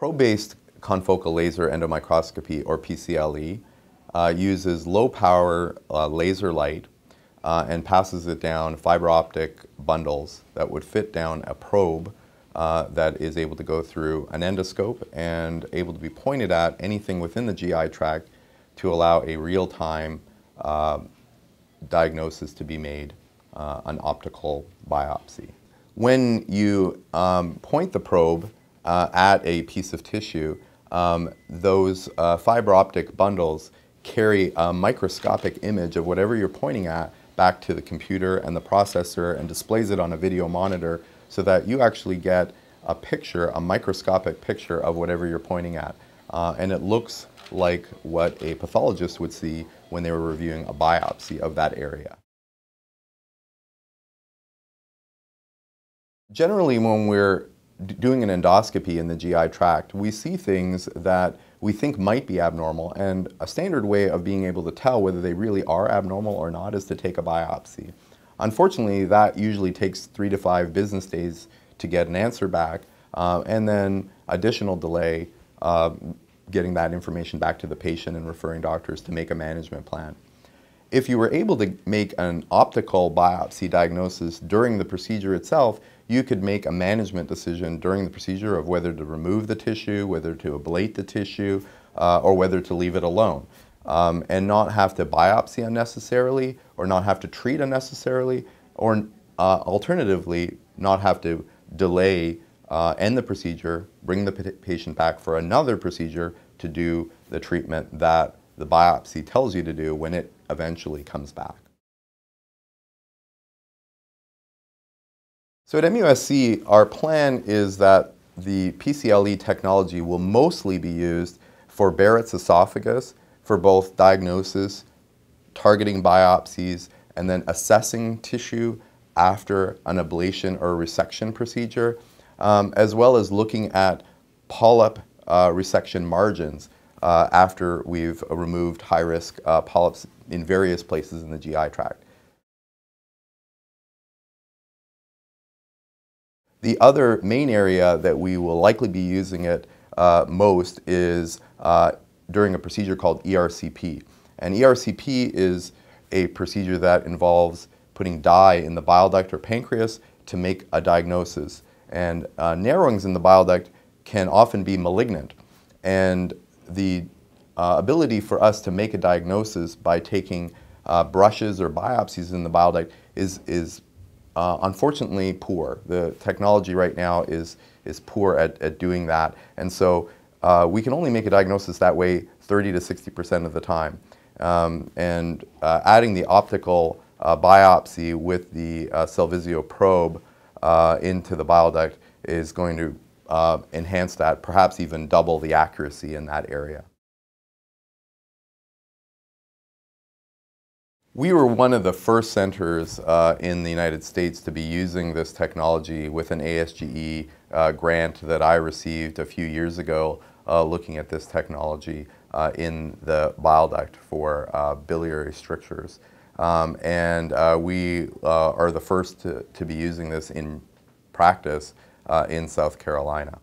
Probe-based confocal laser endomicroscopy, or pCLE, uses low-power laser light and passes it down fiber optic bundles that would fit down a probe that is able to go through an endoscope and able to be pointed at anything within the GI tract to allow a real-time diagnosis to be made, an optical biopsy. When you point the probe at a piece of tissue, those fiber optic bundles carry a microscopic image of whatever you're pointing at back to the computer and the processor and displays it on a video monitor so that you actually get a picture, a microscopic picture of whatever you're pointing at. And it looks like what a pathologist would see when they were reviewing a biopsy of that area. Generally, when we're doing an endoscopy in the GI tract, we see things that we think might be abnormal, and a standard way of being able to tell whether they really are abnormal or not is to take a biopsy. Unfortunately, that usually takes 3 to 5 business days to get an answer back, and then additional delay getting that information back to the patient and referring doctors to make a management plan. If you were able to make an optical biopsy diagnosis during the procedure itself, you could make a management decision during the procedure of whether to remove the tissue, whether to ablate the tissue, or whether to leave it alone, and not have to biopsy unnecessarily, or not have to treat unnecessarily, or alternatively, not have to delay, end the procedure, bring the patient back for another procedure to do the treatment that the biopsy tells you to do when it eventually comes back. So at MUSC, our plan is that the pCLE technology will mostly be used for Barrett's esophagus for both diagnosis, targeting biopsies, and then assessing tissue after an ablation or resection procedure, as well as looking at polyp resection margins after we've removed high-risk polyps in various places in the GI tract. The other main area that we will likely be using it most is during a procedure called ERCP. And ERCP is a procedure that involves putting dye in the bile duct or pancreas to make a diagnosis. And narrowings in the bile duct can often be malignant. And the ability for us to make a diagnosis by taking brushes or biopsies in the bile duct is unfortunately poor. The technology right now is poor at doing that. And so we can only make a diagnosis that way 30 to 60% of the time. And adding the optical biopsy with the Cellvizio probe into the bile duct is going to enhance that, perhaps even double the accuracy in that area. We were one of the first centers in the United States to be using this technology with an ASGE grant that I received a few years ago looking at this technology in the bile duct for biliary strictures. We are the first to be using this in practice in South Carolina.